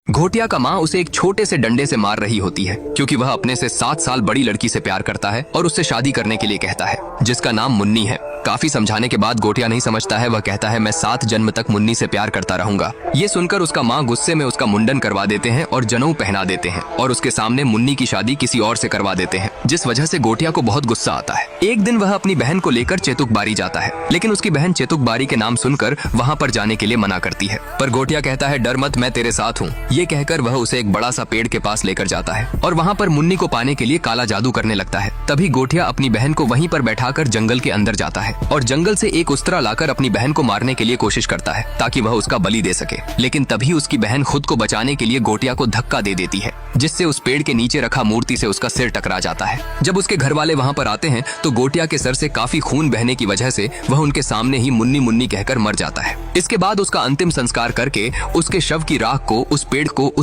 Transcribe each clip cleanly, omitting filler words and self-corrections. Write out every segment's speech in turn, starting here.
घोटिया का माँ उसे एक छोटे से डंडे से मार रही होती है क्योंकि वह अपने से 7 साल बड़ी लड़की से प्यार करता है और उससे शादी करने के लिए कहता है, जिसका नाम मुन्नी है। काफी समझाने के बाद घोटिया नहीं समझता है। वह कहता है, मैं 7 जन्म तक मुन्नी से प्यार करता रहूंगा। ये सुनकर उसका माँ गुस्से में उसका मुंडन करवा देते हैं और जनेऊ पहना देते हैं और उसके सामने मुन्नी की शादी किसी और से करवा देते हैं, जिस वजह से घोटिया को बहुत गुस्सा आता है। एक दिन वह अपनी बहन को लेकर चेतुक बारी जाता है, लेकिन उसकी बहन चेतुक बारी के नाम सुनकर वहाँ पर जाने के लिए मना करती है। पर घोटिया कहता है, डर मत, मैं तेरे साथ हूँ। ये कहकर वह उसे एक बड़ा सा पेड़ के पास लेकर जाता है और वहाँ पर मुन्नी को पाने के लिए काला जादू करने लगता है। तभी घोटिया अपनी बहन को वहीं पर बैठाकर जंगल के अंदर जाता है और जंगल से एक उस्तरा लाकर अपनी बहन को मारने के लिए कोशिश करता है ताकि वह उसका बलि दे सके। लेकिन तभी उसकी बहन खुद को बचाने के लिए घोटिया को धक्का दे देती है, जिससे उस पेड़ के नीचे रखा मूर्ति से उसका सिर टकरा जाता है। जब उसके घर वाले वहाँ पर आते हैं तो घोटिया के सर से काफी खून बहने की वजह से वह उनके सामने ही मुन्नी मुन्नी कहकर मर जाता है। इसके बाद उसका अंतिम संस्कार करके उसके शव की राख को उस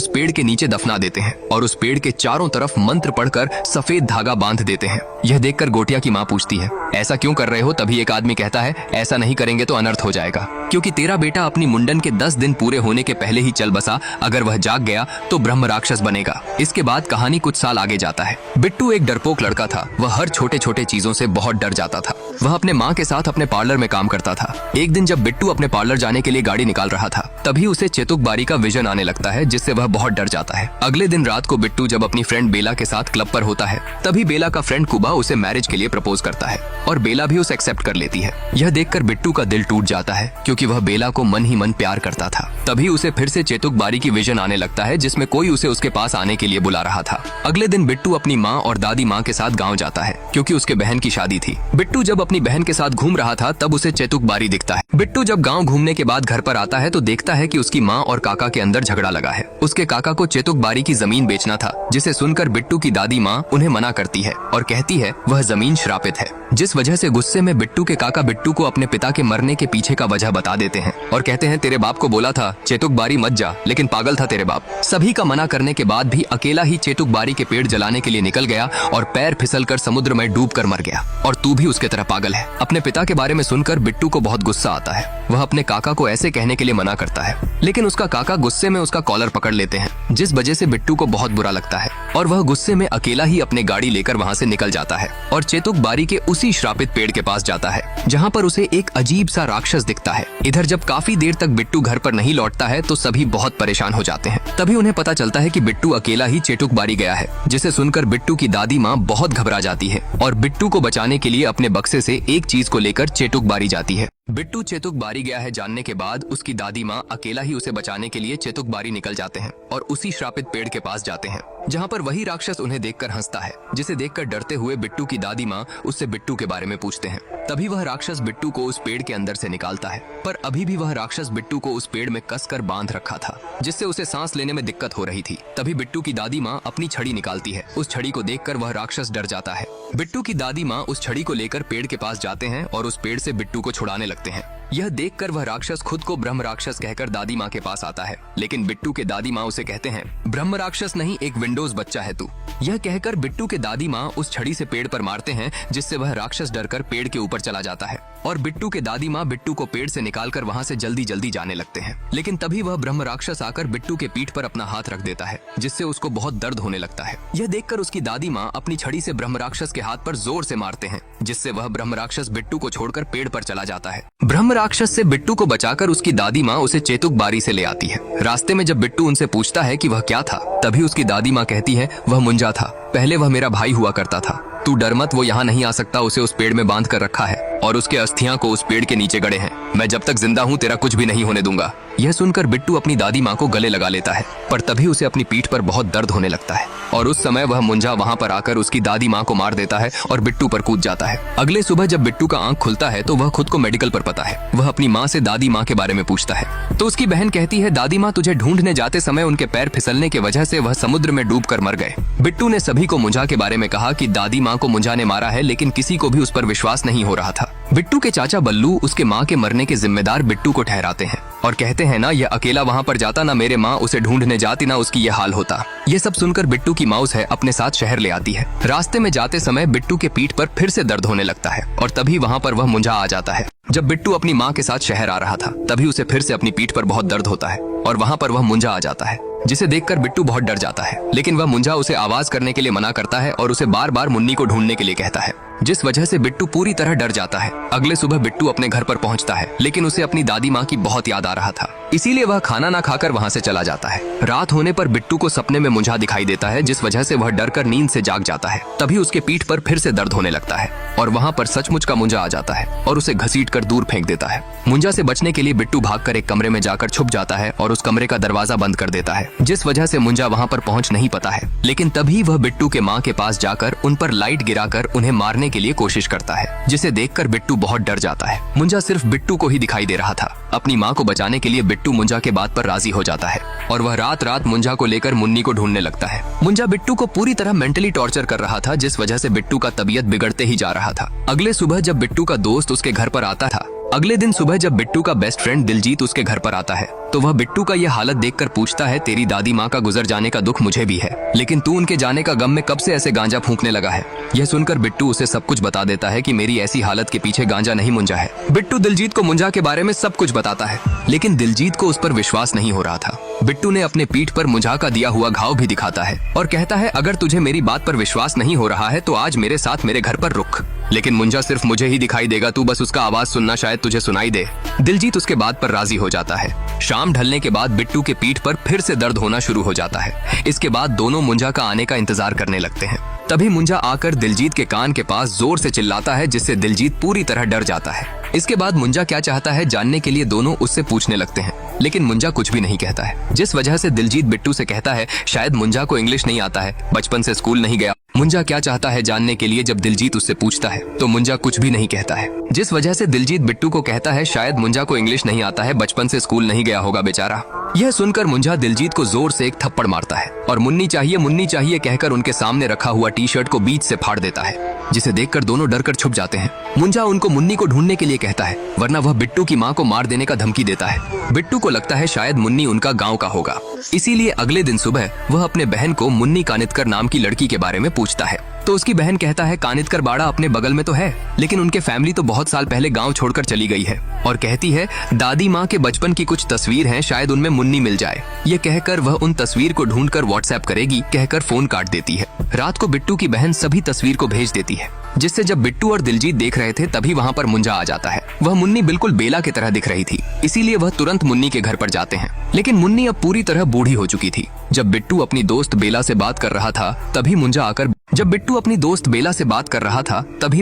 पेड़ के नीचे दफना देते हैं और उस पेड़ के चारों तरफ मंत्र पढ़कर सफेद धागा बांध देते हैं। यह देखकर घोटिया की माँ पूछती है, ऐसा क्यों कर रहे हो? तभी एक आदमी कहता है, ऐसा नहीं करेंगे तो अनर्थ हो जाएगा, क्योंकि तेरा बेटा अपनी मुंडन के 10 दिन पूरे होने के पहले ही चल बसा। अगर वह जाग गया तो ब्रह्म राक्षस बनेगा। इसके बाद कहानी कुछ साल आगे जाता है। बिट्टू एक डरपोक लड़का था। वह हर छोटे छोटे चीजों से बहुत डर जाता था। वह अपने माँ के साथ अपने पार्लर में काम करता था। एक दिन जब बिट्टू अपने पार्लर जाने के लिए गाड़ी निकाल रहा था, तभी उसे चेतुक बारी का विजन आने लगता है, जिससे वह बहुत डर जाता है। अगले दिन रात को बिट्टू जब अपनी फ्रेंड बेला के साथ क्लब पर होता है, तभी बेला का फ्रेंड कुबा उसे मैरिज के लिए प्रपोज करता है और बेला भी उसे एक्सेप्ट कर लेती है। यह देखकर बिट्टू का दिल टूट जाता है क्योंकि वह बेला को मन ही मन प्यार करता था। तभी उसे फिर से चेतुक बारी की विजन आने लगता है, जिसमें कोई उसे उसके पास आने के लिए बुला रहा था। अगले दिन बिट्टू अपनी माँ और दादी माँ के साथ गाँव जाता है क्योंकि उसके बहन की शादी थी। बिट्टू जब अपनी बहन के साथ घूम रहा था तब उसे चेतुक बारी दिखता है। बिट्टू जब गाँव घूमने के बाद घर पर आता है तो देखता है कि उसकी माँ और काका के अंदर झगड़ा लगा है। उसके काका को चेतुक बारी की जमीन बेचना था, जिसे सुनकर बिट्टू की दादी माँ उन्हें मना करती है और कहती है वह जमीन श्रापित है, जिस वजह से गुस्से में बिट्टू के काका बिट्टू को अपने पिता के मरने के पीछे का वजह बता देते हैं और कहते हैं, तेरे बाप को बोला था चेतुक बारी मत जा, लेकिन पागल था तेरे बाप। सभी का मना करने के बाद भी अकेला ही चेतुक बारी के पेड़ जलाने के लिए निकल गया और पैर फिसलकर समुद्र में डूबकर मर गया। और तू भी उसके तरह पागल है। अपने पिता के बारे में सुनकर बिट्टू को बहुत गुस्सा आता है। वह अपने काका को ऐसे कहने के लिए मना करता है, लेकिन उसका काका गुस्से में उसका कॉलर पकड़ लेते हैं, जिस वजह से बिट्टू को बहुत बुरा लगता है और वह गुस्से में अकेला ही अपने गाड़ी लेकर वहाँ से निकल जाता है और चेतुक बारी के उसी श्रापित पेड़ के पास जाता है, जहाँ पर उसे एक अजीब सा राक्षस दिखता है। इधर जब काफी देर तक बिट्टू घर पर नहीं लौटता है तो सभी बहुत परेशान हो जाते हैं। तभी उन्हें पता चलता है कि बिट्टू अकेला ही चेतुक बारी गया है, जिसे सुनकर बिट्टू की दादी माँ बहुत घबरा जाती है और बिट्टू को बचाने के लिए अपने बक्से से एक चीज को लेकर चेतुक बारी जाती है। बिट्टू चेतुक बारी गया है जानने के बाद उसकी दादी माँ अकेला ही उसे बचाने के लिए चेतुक बारी निकल जाते हैं और उसी श्रापित पेड़ के पास जाते हैं, जहाँ पर वही राक्षस उन्हें देखकर हंसता है, जिसे देखकर डरते हुए बिट्टू की दादी माँ उससे बिट्टू के बारे में पूछते हैं। तभी वह राक्षस बिट्टू को उस पेड़ के अंदर से निकालता है, पर अभी भी वह राक्षस बिट्टू को उस पेड़ में कसकर बांध रखा था, जिससे उसे सांस लेने में दिक्कत हो रही थी। तभी बिट्टू की दादी माँ अपनी छड़ी निकालती है। उस छड़ी को देखकर वह राक्षस डर जाता है। बिट्टू की दादी माँ उस छड़ी को लेकर पेड़ के पास जाते हैं और उस पेड़ से बिट्टू को छुड़ाने लगते हैं। यह देखकर वह राक्षस खुद को ब्रह्म राक्षस कहकर दादी माँ के पास आता है, लेकिन बिट्टू के दादी माँ उसे कहते हैं, ब्रह्म राक्षस नहीं, एक विंडोज बच्चा है तू। यह कहकर बिट्टू के दादी माँ उस छड़ी से पेड़ पर मारते हैं, जिससे वह राक्षस डरकर पेड़ के ऊपर चला जाता है और बिट्टू के दादी माँ बिट्टू को पेड़ से निकालकर वहाँ से जल्दी जल्दी जाने लगते हैं। लेकिन तभी वह ब्रह्म राक्षस आकर बिट्टू के पीठ पर अपना हाथ रख देता है, जिससे उसको बहुत दर्द होने लगता है। यह देखकर उसकी दादी माँ अपनी छड़ी से ब्रह्म राक्षस के हाथ पर जोर से मारते हैं, जिससे वह ब्रह्म राक्षस बिट्टू को छोड़कर पेड़ पर चला जाता है। ब्रह्म राक्षस से बिट्टू को बचाकर उसकी दादी माँ उसे चेतुक बारी से ले आती है। रास्ते में जब बिट्टू उनसे पूछता है कि वह क्या था, तभी उसकी दादी माँ कहती है, वह मुंजा था, पहले वह मेरा भाई हुआ करता था। तू डर मत, वो यहाँ नहीं आ सकता, उसे उस पेड़ में बांध कर रखा है और उसके अस्थियां को उस पेड़ के नीचे गड़े हैं। मैं जब तक जिंदा हूँ तेरा कुछ भी नहीं होने दूंगा। यह सुनकर बिट्टू अपनी दादी माँ को गले लगा लेता है, पर तभी उसे अपनी पीठ पर बहुत दर्द होने लगता है और उस समय वह मुंजा वहाँ पर आकर उसकी दादी माँ को मार देता है और बिट्टू पर कूद जाता है। अगले सुबह जब बिट्टू का आंख खुलता है तो वह खुद को मेडिकल पर पता है। वह अपनी माँ से दादी माँ के बारे में पूछता है तो उसकी बहन कहती है, दादी माँ तुझे ढूंढने जाते समय उनके पैर फिसलने की वजह से वह समुद्र में डूब कर मर गए। बिट्टू ने सभी को मुंजा के बारे में कहा कि दादी माँ को मुंजा ने मारा है, लेकिन किसी को भी उस पर विश्वास नहीं हो रहा था। बिट्टू के चाचा बल्लू उसके माँ के मरने के जिम्मेदार बिट्टू को ठहराते हैं और कहते हैं, ना यह अकेला वहाँ पर जाता, ना मेरे माँ उसे ढूंढने जाती, ना उसकी यह हाल होता। ये सब सुनकर बिट्टू की माउस है अपने साथ शहर ले आती है। रास्ते में जाते समय बिट्टू के पीठ पर फिर से दर्द होने लगता है और तभी वहाँ पर वह मुंजा आ जाता है। जब बिट्टू अपनी माँ के साथ शहर आ रहा था तभी उसे फिर से अपनी पीठ पर बहुत दर्द होता है और वहाँ पर वह मुंजा आ जाता है। जिसे देखकर बिट्टू बहुत डर जाता है, लेकिन वह मुंजा उसे आवाज करने के लिए मना करता है और उसे बार बार मुन्नी को ढूंढने के लिए कहता है, जिस वजह से बिट्टू पूरी तरह डर जाता है। अगले सुबह बिट्टू अपने घर पर पहुंचता है, लेकिन उसे अपनी दादी माँ की बहुत याद आ रहा था, इसीलिए वह खाना ना खाकर वहां से चला जाता है। रात होने पर बिट्टू को सपने में मुंजा दिखाई देता है, जिस वजह से वह डरकर नींद से जाग जाता है। तभी उसके पीठ पर फिर से दर्द होने लगता है और वहां पर सचमुच का मुंजा आ जाता है और उसे घसीटकर दूर फेंक देता है। मुंजा से बचने के लिए बिट्टू भागकर एक कमरे में जाकर छुप जाता है और उस कमरे का दरवाजा बंद कर देता है, जिस वजह से मुंजा वहां पर पहुंच नहीं पाता है। लेकिन तभी वह बिट्टू के माँ के पास जाकर उन पर लाइट गिराकर उन्हें मारने के लिए कोशिश करता है, जिसे देखकर बिट्टू बहुत डर जाता है। मुंजा सिर्फ बिट्टू को ही दिखाई दे रहा था। अपनी माँ को बचाने के लिए बिट्टू मुंजा के बात पर राजी हो जाता है और वह रात रात मुंजा को लेकर मुन्नी को ढूंढने लगता है। मुंजा बिट्टू को पूरी तरह मेंटली टॉर्चर कर रहा था, जिस वजह से बिट्टू का तबीयत बिगड़ते ही जा रहा था। अगले सुबह जब बिट्टू का दोस्त उसके घर पर आता था, अगले दिन सुबह जब बिट्टू का बेस्ट फ्रेंड दिलजीत उसके घर पर आता है, तो वह बिट्टू का यह हालत देखकर पूछता है, तेरी दादी माँ का गुजर जाने का दुख मुझे भी है, लेकिन तू उनके जाने का गम में कब से ऐसे गांजा फूंकने लगा है। यह सुनकर बिट्टू उसे सब कुछ बता देता है कि मेरी ऐसी हालत के पीछे गांजा नहीं मुंजा है। बिट्टू दिलजीत को मुंजा के बारे में सब कुछ बताता है, लेकिन दिलजीत को उस पर विश्वास नहीं हो रहा था। बिट्टू ने अपने पीठ पर मुंजा का दिया हुआ घाव भी दिखाता है और कहता है, अगर तुझे मेरी बात पर विश्वास नहीं हो रहा है तो आज मेरे साथ मेरे घर पर रुक, लेकिन मुंजा सिर्फ मुझे ही दिखाई देगा, तू बस उसका आवाज सुनना, शायद तुझे सुनाई दे। दिलजीत उसके बात पर राजी हो जाता है। शाम ढलने के बाद बिट्टू के पीठ पर फिर से दर्द होना शुरू हो जाता है। इसके बाद दोनों मुंजा का आने का इंतजार करने लगते हैं। तभी मुंजा आकर दिलजीत के कान के पास जोर से चिल्लाता है, जिससे दिलजीत पूरी तरह डर जाता है। इसके बाद मुंजा क्या चाहता है जानने के लिए दोनों उससे पूछने लगते हैं, लेकिन मुंजा कुछ भी नहीं कहता है, जिस वजह से दिलजीत बिट्टू से कहता है, शायद मुंजा को इंग्लिश नहीं आता है, बचपन से स्कूल नहीं गया। मुंजा क्या चाहता है जानने के लिए जब दिलजीत उससे पूछता है तो मुंजा कुछ भी नहीं कहता है, जिस वजह से दिलजीत बिट्टू को कहता है, शायद मुंजा को इंग्लिश नहीं आता है, बचपन से स्कूल नहीं गया होगा बेचारा। यह सुनकर मुंजा दिलजीत को जोर से एक थप्पड़ मारता है और मुन्नी चाहिए कहकर उनके सामने रखा हुआ टी शर्ट को बीच से फाड़ देता है, जिसे देखकर दोनों डरकर छुप जाते हैं। मुंजा उनको मुन्नी को ढूंढने के लिए कहता है, वरना वह बिट्टू की माँ को मार देने का धमकी देता है। बिट्टू को लगता है शायद मुन्नी उनका गाँव का होगा, इसीलिए अगले दिन सुबह वह अपने बहन को मुन्नी कानितकर नाम की लड़की के बारे में पूछता है, तो उसकी बहन कहता है, कानितकर बाड़ा अपने बगल में तो है, लेकिन उनके फैमिली तो बहुत साल पहले गांव छोड़कर चली गई है, और कहती है दादी माँ के बचपन की कुछ तस्वीर हैं, शायद उनमें मुन्नी मिल जाए। ये कहकर वह उन तस्वीर को ढूंढकर व्हाट्सएप करेगी कहकर फोन काट देती है। रात को बिट्टू की बहन सभी तस्वीर को भेज देती है, जिससे जब बिट्टू और दिलजीत देख रहे थे तभी वहाँ पर मुंजा आ जाता है। वह मुन्नी बिल्कुल बेला की तरह दिख रही थी, इसीलिए वह तुरंत मुन्नी के घर पर जाते हैं, लेकिन मुन्नी अब पूरी तरह बूढ़ी हो चुकी थी। जब बिट्टू अपनी दोस्त बेला से बात कर रहा था तभी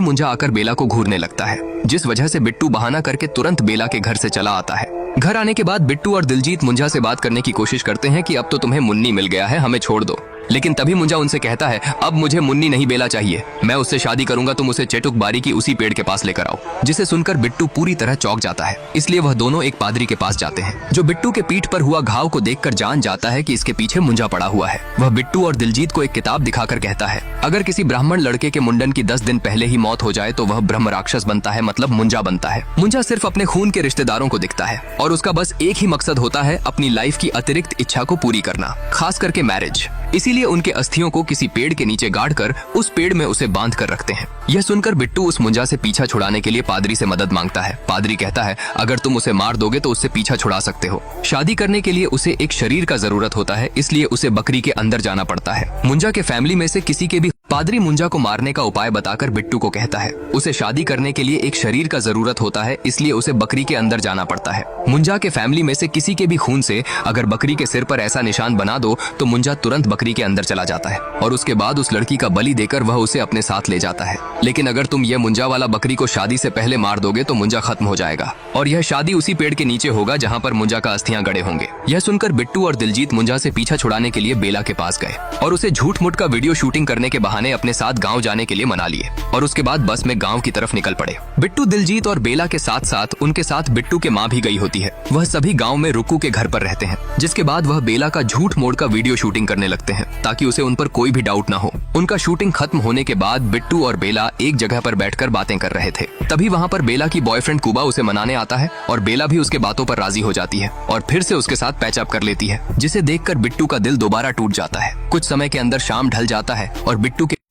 मुंजा आकर बेला को घूरने लगता है, जिस वजह से बिट्टू बहाना करके तुरंत बेला के घर से चला आता है। घर आने के बाद बिट्टू और दिलजीत मुंजा से बात करने की कोशिश करते हैं कि अब तो तुम्हें मुन्नी मिल गया है, हमें छोड़ दो, लेकिन तभी मुंजा उनसे कहता है, अब मुझे मुन्नी नहीं बेला चाहिए, मैं उससे शादी करूंगा, तुम उसे चेटुक बारी की उसी पेड़ के पास लेकर आओ। जिसे सुनकर बिट्टू पूरी तरह चौंक जाता है, इसलिए वह दोनों एक पादरी के पास जाते हैं, जो बिट्टू के पीठ पर हुआ घाव को देखकर जान जाता है कि इसके पीछे मुंजा पड़ा हुआ है। वह बिट्टू और दिलजीत को एक किताब दिखाकर कहता है, अगर किसी ब्राह्मण लड़के के मुंडन की 10 दिन पहले ही मौत हो जाए तो वह ब्रह्म राक्षस बनता है, मतलब मुंजा बनता है। मुंजा सिर्फ अपने खून के रिश्तेदारों को दिखता है और उसका बस एक ही मकसद होता है, अपनी लाइफ की अतिरिक्त इच्छा को पूरी करना, खास करके मैरिज। इसीलिए उनके अस्थियों को किसी पेड़ के नीचे गाड़कर उस पेड़ में उसे बांध कर रखते हैं। यह सुनकर बिट्टू उस मुंजा से पीछा छुड़ाने के लिए पादरी से मदद मांगता है। पादरी कहता है, अगर तुम उसे मार दोगे तो उससे पीछा छुड़ा सकते हो। शादी करने के लिए उसे एक शरीर का जरूरत होता है, इसलिए उसे बकरी के अंदर जाना पड़ता है। मुंजा के फैमिली में से किसी के भी पादरी मुंजा को मारने का उपाय बताकर बिट्टू को कहता है, उसे शादी करने के लिए एक शरीर का जरूरत होता है, इसलिए उसे बकरी के अंदर जाना पड़ता है। मुंजा के फैमिली में से किसी के भी खून से अगर बकरी के सिर पर ऐसा निशान बना दो तो मुंजा तुरंत बकरी के अंदर चला जाता है और उसके बाद उस लड़की का बलि देकर वह उसे अपने साथ ले जाता है। लेकिन अगर तुम ये मुंजा वाला बकरी को शादी से पहले मार दोगे तो मुंजा खत्म हो जाएगा और यह शादी उसी पेड़ के नीचे होगा जहाँ पर मुंजा का अस्थियां गड़े होंगे। यह सुनकर बिट्टू और दिलजीत मुंजा से पीछा छुड़ाने के लिए बेला के पास गए और उसे झूठ मूठ का वीडियो शूटिंग करने के बहाने अपने साथ गाँव जाने के लिए मना लिए और उसके बाद बस में गाँव की तरफ निकल पड़े। बिट्टू दिलजीत और बेला के साथ साथ उनके साथ बिट्टू के माँ भी गई होती है। वह सभी गाँव में रुक्कू के घर पर रहते हैं, जिसके बाद वह बेला का झूठ मोड़ का वीडियो शूटिंग करने लगते हैं ताकि उसे उन पर कोई भी डाउट ना हो। उनका शूटिंग खत्म होने के बाद बिट्टू और बेला एक जगह पर बैठकर बातें कर रहे थे। तभी वहाँ पर बेला की बॉयफ्रेंड कुबा उसे मनाने आता है और बेला भी उसके बातों पर राजी हो जाती है और फिर से उसके साथ पैचअप कर लेती है, जिसे देखकर बिट्टू का दिल दोबारा टूट जाता है। कुछ समय के अंदर शाम ढल जाता है और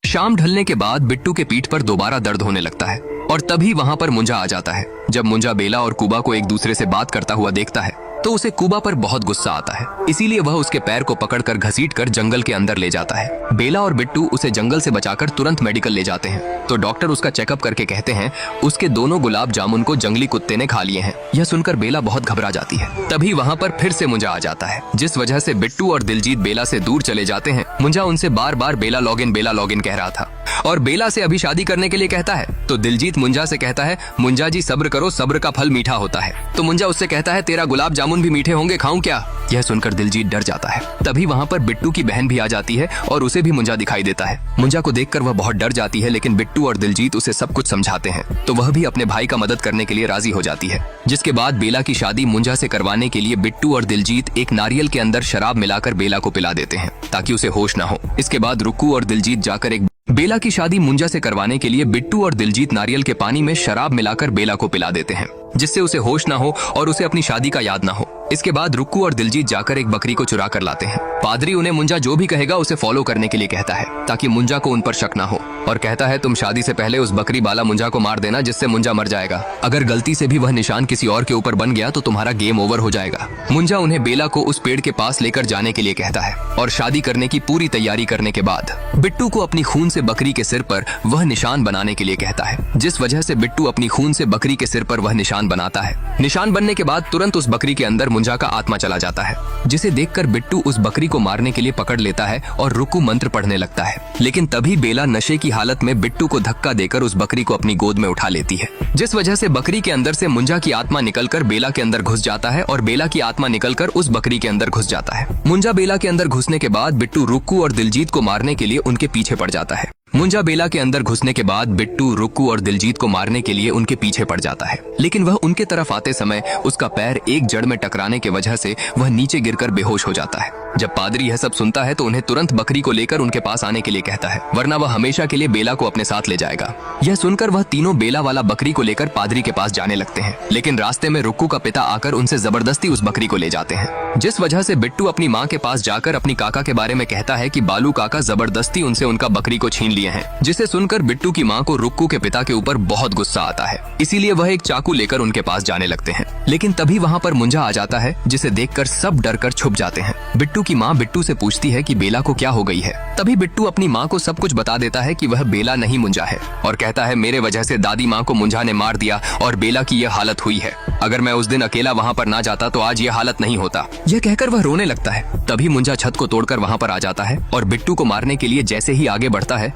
शाम ढलने के बाद बिट्टू के पीठ पर दोबारा दर्द होने लगता है और तभी वहाँ पर मुंजा आ जाता है। जब मुंजा बेला और कुबा को एक दूसरे से बात करता हुआ देखता है तो उसे कुबा पर बहुत गुस्सा आता है। इसीलिए वह उसके पैर को पकड़कर घसीटकर जंगल के अंदर ले जाता है। बेला और बिट्टू उसे जंगल से बचाकर तुरंत मेडिकल ले जाते हैं तो डॉक्टर उसका चेकअप करके कहते हैं उसके दोनों गुलाब जामुन को जंगली कुत्ते ने खा लिए हैं। यह सुनकर बेला बहुत घबरा जाती है। तभी वहाँ पर फिर से मुंजा आ जाता है, जिस वजह से बिट्टू और दिलजीत बेला से दूर चले जाते हैं। मुंजा उनसे बार बार बेला लॉगिन कह रहा था और बेला से अभी शादी करने के लिए कहता है। तो दिलजीत मुंजा से कहता है, मुंजा जी सब्र करो, सब्र का फल मीठा होता है। तो मुंजा उससे कहता है, तेरा गुलाब जामुन भी मीठे होंगे, खाऊं क्या? यह सुनकर दिलजीत डर जाता है। तभी वहाँ पर बिट्टू की बहन भी आ जाती है और उसे भी मुंजा दिखाई देता है। मुंजा को देखकर वह बहुत डर जाती है, लेकिन बिट्टू और दिलजीत उसे सब कुछ समझाते हैं तो वह भी अपने भाई का मदद करने के लिए राजी हो जाती है। जिसके बाद बेला की शादी मुंजा से करवाने के लिए बिट्टू और दिलजीत एक नारियल के अंदर शराब मिलाकर बेला को पिला देते हैं ताकि उसे होश न हो। इसके बाद रुक्कू और दिलजीत जाकर बेला की शादी मुंजा से करवाने के लिए बिट्टू और दिलजीत नारियल के पानी में शराब मिलाकर बेला को पिला देते हैं जिससे उसे होश ना हो और उसे अपनी शादी का याद ना हो। इसके बाद रुक्कू और दिलजीत जाकर एक बकरी को चुरा कर लाते हैं। पादरी उन्हें मुंजा जो भी कहेगा उसे फॉलो करने के लिए कहता है ताकि मुंजा को उन पर शक ना हो और कहता है तुम शादी से पहले उस बकरी वाला मुंजा को मार देना जिससे मुंजा मर जाएगा। अगर गलती से भी वह निशान किसी और के ऊपर बन गया तो तुम्हारा गेम ओवर हो जाएगा। मुंजा उन्हें बेला को उस पेड़ के पास लेकर जाने के लिए कहता है और शादी करने की पूरी तैयारी करने के बाद बिट्टू को अपनी खून से बकरी के सिर पर वह निशान बनाने के लिए कहता है, जिस वजह से बिट्टू अपनी खून से बकरी के सिर पर वह निशान बनाता है। निशान बनने के बाद तुरंत उस बकरी के अंदर मुंजा का आत्मा चला जाता है, जिसे देखकर बिट्टू उस बकरी को मारने के लिए पकड़ लेता है और रुक्कू मंत्र पढ़ने लगता है। लेकिन तभी बेला नशे की हालत में बिट्टू को धक्का देकर उस बकरी को अपनी गोद में उठा लेती है, जिस वजह से बकरी के अंदर से मुंजा की आत्मा निकलकर बेला के अंदर घुस जाता है और बेला की आत्मा निकलकर उस बकरी के अंदर घुस जाता है। मुंजा बेला के अंदर घुसने के बाद बिट्टू रुक्कू और दिलजीत को मारने के लिए उनके पीछे पड़ जाता है। मुंजा बेला के अंदर घुसने के बाद बिट्टू रुक्कू और दिलजीत को मारने के लिए उनके पीछे पड़ जाता है, लेकिन वह उनके तरफ आते समय उसका पैर एक जड़ में टकराने की वजह से वह नीचे गिरकर बेहोश हो जाता है। जब पादरी यह सब सुनता है तो उन्हें तुरंत बकरी को लेकर उनके पास आने के लिए कहता है, वरना वह हमेशा के लिए बेला को अपने साथ ले जाएगा। यह सुनकर वह तीनों बेला वाला बकरी को लेकर पादरी के पास जाने लगते हैं, लेकिन रास्ते में रुक्कू का पिता आकर उनसे जबरदस्ती उस बकरी को ले जाते हैं, जिस वजह से बिट्टू अपनी माँ के पास जाकर अपनी काका के बारे में कहता है कि बालू काका जबरदस्ती उनसे उनका बकरी को छीन लिए हैं। जिसे सुनकर बिट्टू की माँ को रुक्कू के पिता के ऊपर बहुत गुस्सा आता है, इसीलिए वह एक चाकू लेकर उनके पास जाने लगते हैं। लेकिन तभी वहाँ पर मुंजा आ जाता है, जिसे देखकर सब डर कर छुप जाते हैं। बिट्टू की माँ बिट्टू से पूछती है कि बेला को क्या हो गई है। तभी बिट्टू अपनी माँ को सब कुछ बता देता है कि वह बेला नहीं मुंजा है और कहता है मेरे वजह से दादी माँ को मुंजा ने मार दिया और बेला की यह हालत हुई है। अगर मैं उस दिन अकेला वहाँ पर ना जाता तो आज यह हालत नहीं होता। यह कहकर वह रोने लगता है। तभी मुंजा छत को तोड़कर वहाँ पर आ जाता है और बिट्टू को मारने के लिए जैसे ही आगे बढ़ता है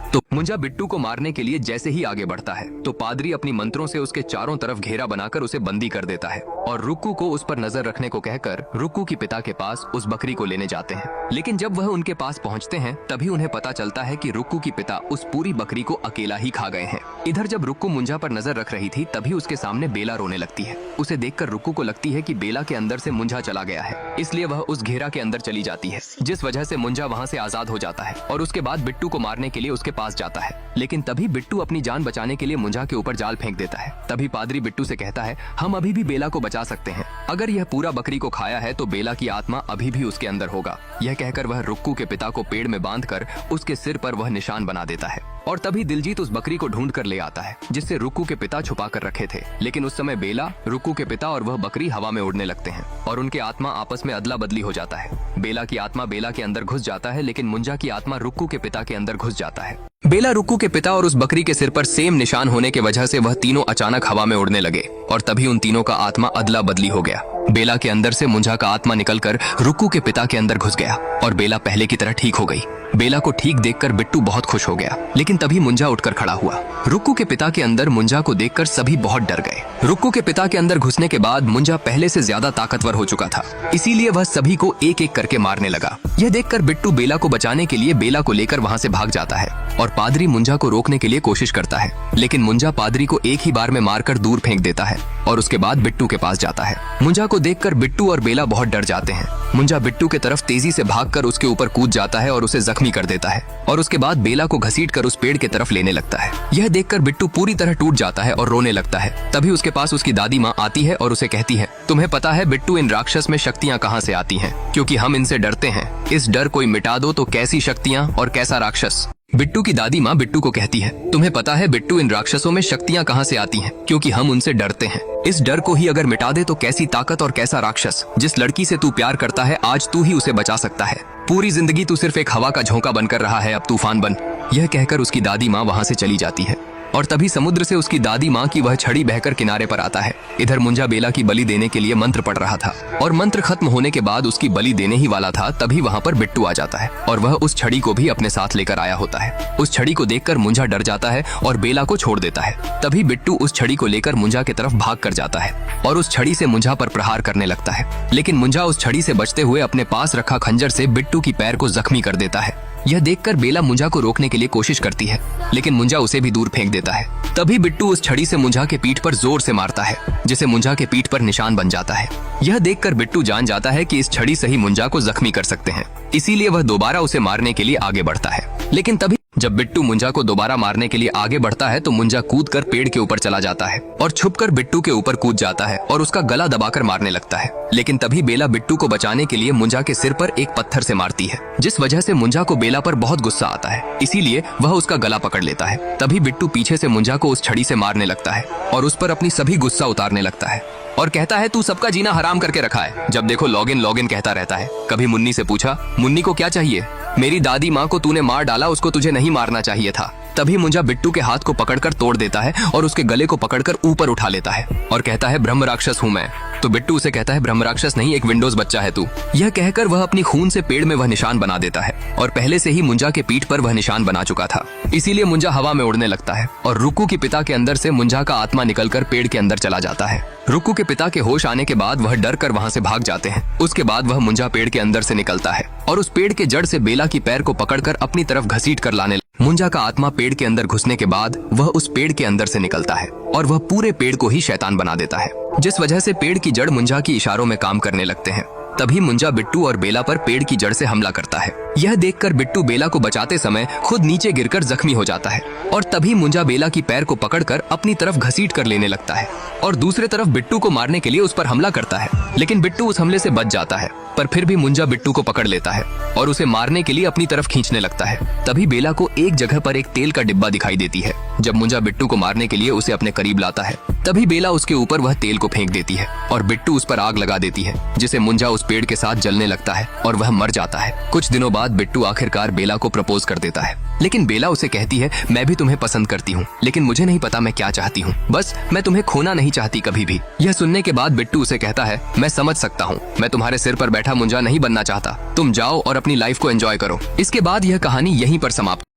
तो पादरी अपनी मंत्रों से उसके चारों तरफ घेरा बनाकर उसे बंदी कर देता है और रुक्कू को उस पर नजर रखने को कहकर रुक्कू की पिता के पास उस बकरी को लेने जाते हैं। लेकिन जब वह उनके पास पहुंचते हैं तभी उन्हें पता चलता है कि रुक्कू की पिता उस पूरी बकरी को अकेला ही खा गए हैं। इधर जब रुक्कू मुंजा पर नजर रख रही थी तभी उसके सामने बेला रोने लगती है। उसे देखकर रुक्कू को लगती है कि बेला के अंदर से मुंजा चला गया है, इसलिए वह उस घेरा के अंदर चली जाती है, जिस वजह से मुंजा वहाँ से आजाद हो जाता है और उसके बाद बिट्टू को मारने के लिए उसके पास जाता है। लेकिन तभी बिट्टू अपनी जान बचाने के लिए मुंजा के ऊपर जाल फेंक देता है। तभी पादरी बिट्टू से कहता है हम अभी भी बेला को बचा सकते हैं, अगर यह पूरा बकरी को खाया है तो बेला की आत्मा अभी भी उसके अंदर होगा। यह कहकर वह रुक्कू के पिता को पेड़ में बांधकर उसके सिर पर वह निशान बना देता है और तभी दिलजीत उस बकरी को ढूंढ कर ले आता है जिससे रुक्कू के पिता छुपा कर रखे थे। लेकिन उस समय बेला, रुक्कू के पिता और वह बकरी हवा में उड़ने लगते हैं और उनके आत्मा आपस में अदला बदली हो जाता है। बेला की आत्मा बेला के अंदर घुस जाता है, लेकिन मुंजा की आत्मा रुक्कू के पिता के अंदर घुस जाता है। बेला, रुक्कू के पिता और उस बकरी के सिर पर सेम निशान होने की वजह से वह तीनों अचानक हवा में उड़ने लगे और तभी उन तीनों का आत्मा अदला बदली हो गया। बेला के अंदर से मुंजा का आत्मा निकलकर रुक्कू के पिता के अंदर घुस गया और बेला पहले की तरह ठीक हो गई। बेला को ठीक देखकर बिट्टू बहुत खुश हो गया, लेकिन तभी मुंजा उठकर खड़ा हुआ। रुक्कू के पिता के अंदर मुंजा को देखकर सभी बहुत डर गए। रुक्कू के पिता के अंदर घुसने के बाद मुंजा पहले से ज्यादा ताकतवर हो चुका था, इसीलिए वह सभी को एक एक करके मारने लगा। यह देखकर बिट्टू बेला को बचाने के लिए बेला को लेकर वहाँ से भाग जाता है और पादरी मुंजा को रोकने के लिए कोशिश करता है, लेकिन मुंजा पादरी को एक ही बार में मारकर दूर फेंक देता है और उसके बाद बिट्टू के पास जाता है। मुंजा को देखकर बिट्टू और बेला बहुत डर जाते हैं। मुंजा बिट्टू के तरफ तेजी से भागकर उसके ऊपर कूद जाता है और उसे जख्मी कर देता है और उसके बाद बेला को घसीटकर उस पेड़ के तरफ लेने लगता है। यह देखकर बिट्टू पूरी तरह टूट जाता है और रोने लगता है। तभी उसके पास उसकी दादी माँ आती है और उसे कहती है, तुम्हें पता है बिट्टू, इन राक्षस में शक्तियाँ कहाँ से आती हैं? क्योंकि हम इनसे डरते हैं। इस डर को मिटा दो तो कैसी शक्तियाँ और कैसा राक्षस। बिट्टू की दादी माँ बिट्टू को कहती है, तुम्हें पता है बिट्टू, इन राक्षसों में शक्तियाँ कहाँ से आती हैं? क्योंकि हम उनसे डरते हैं। इस डर को ही अगर मिटा दे तो कैसी ताकत और कैसा राक्षस। जिस लड़की से तू प्यार करता है आज तू ही उसे बचा सकता है। पूरी जिंदगी तू सिर्फ एक हवा का झोंका बनकर रहा है, अब तूफान बन। यह कहकर उसकी दादी माँ वहाँ से चली जाती है और तभी समुद्र से उसकी दादी माँ की वह छड़ी बहकर किनारे पर आता है। इधर मुंजा बेला की बलि देने के लिए मंत्र पढ़ रहा था और मंत्र खत्म होने के बाद उसकी बलि देने ही वाला था, तभी वहाँ पर बिट्टू आ जाता है और वह उस छड़ी को भी अपने साथ लेकर आया होता है। उस छड़ी को देखकर मुंजा डर जाता है और बेला को छोड़ देता है। तभी बिट्टू उस छड़ी को लेकर मुंजा की तरफ भाग कर जाता है और उस छड़ी से मुंजा पर प्रहार करने लगता है। लेकिन मुंजा उस छड़ी से बचते हुए अपने पास रखा खंजर से बिट्टू की पैर को जख्मी कर देता है। यह देखकर बेला मुंजा को रोकने के लिए कोशिश करती है, लेकिन मुंजा उसे भी दूर फेंक देता है। तभी बिट्टू उस छड़ी से मुंजा के पीठ पर जोर से मारता है, जिसे मुंजा के पीठ पर निशान बन जाता है। यह देखकर बिट्टू जान जाता है कि इस छड़ी से ही मुंजा को जख्मी कर सकते हैं, इसीलिए वह दोबारा उसे मारने के लिए आगे बढ़ता है। लेकिन तभी जब बिट्टू मुंजा को दोबारा मारने के लिए आगे बढ़ता है तो मुंजा कूदकर पेड़ के ऊपर चला जाता है और छुपकर बिट्टू के ऊपर कूद जाता है और उसका गला दबाकर मारने लगता है। लेकिन तभी बेला बिट्टू को बचाने के लिए मुंजा के सिर पर एक पत्थर से मारती है, जिस वजह से मुंजा को बेला पर बहुत गुस्सा आता है, इसीलिए वह उसका गला पकड़ लेता है। तभी बिट्टू पीछे से मुंजा को उस छड़ी से मारने लगता है और उस पर अपनी सभी गुस्सा उतारने लगता है और कहता है, तू सबका जीना हराम करके रखा है, जब देखो लॉगिन लॉगिन कहता रहता है। कभी मुन्नी से पूछा, मुन्नी को क्या चाहिए? मेरी दादी माँ को तूने मार डाला, उसको तुझे नहीं मारना चाहिए था। तभी मुंजा बिट्टू के हाथ को पकड़कर तोड़ देता है और उसके गले को पकड़कर ऊपर उठा लेता है और कहता है, ब्रह्म राक्षस हूँ मैं। तो बिट्टू उसे कहता है, ब्रह्म राक्षस नहीं, एक विंडोज बच्चा है तू। यह कहकर वह अपनी खून से पेड़ में वह निशान बना देता है और पहले से ही मुंजा के पीठ पर वह निशान बना चुका था, इसीलिए मुंजा हवा में उड़ने लगता है और रुक्कू के पिता के अंदर से मुंजा का आत्मा निकलकर पेड़ के अंदर चला जाता है। रुक्कू के पिता के होश आने के बाद वह डर कर वहाँ से भाग जाते हैं। उसके बाद वह मुंजा पेड़ के अंदर से निकलता है और उस पेड़ के जड़ से बेला की पैर को पकड़कर अपनी तरफ घसीट कर लाने। मुंजा का आत्मा पेड़ के अंदर घुसने के बाद वह उस पेड़ के अंदर से निकलता है और वह पूरे पेड़ को ही शैतान बना देता है, जिस वजह से पेड़ की जड़ मुंजा की इशारों में काम करने लगते हैं। तभी मुंजा बिट्टू और बेला पर पेड़ की जड़ से हमला करता है। यह देखकर बिट्टू बेला को बचाते समय खुद नीचे गिरकर जख्मी हो जाता है और तभी मुंजा बेला की पैर को पकड़कर अपनी तरफ घसीट कर लेने लगता है और दूसरे तरफ बिट्टू को मारने के लिए उस पर हमला करता है। लेकिन बिट्टू उस हमले से बच जाता है, पर फिर भी मुंजा बिट्टू को पकड़ लेता है और उसे मारने के लिए अपनी तरफ खींचने लगता है। तभी बेला को एक जगह पर एक तेल का डिब्बा दिखाई देती है। जब मुंजा बिट्टू को मारने के लिए उसे अपने करीब लाता है, तभी बेला उसके ऊपर वह तेल को फेंक देती है और बिट्टू उस पर आग लगा देती है, जिसे मुंजा उस पेड़ के साथ जलने लगता है और वह मर जाता है। कुछ दिनों बाद बिट्टू आखिरकार बेला को प्रपोज कर देता है, लेकिन बेला उसे कहती है, मैं भी तुम्हें पसंद करती हूँ, लेकिन मुझे नहीं पता मैं क्या चाहती हूँ, बस मैं तुम्हें खोना नहीं चाहती कभी भी। यह सुनने के बाद बिट्टू उसे कहता है, मैं समझ सकता हूँ, मैं तुम्हारे सिर पर बैठा मुंजा नहीं बनना चाहता, तुम जाओ और अपनी लाइफ को एंजॉय करो। इसके बाद यह कहानी यहीं पर समाप्त।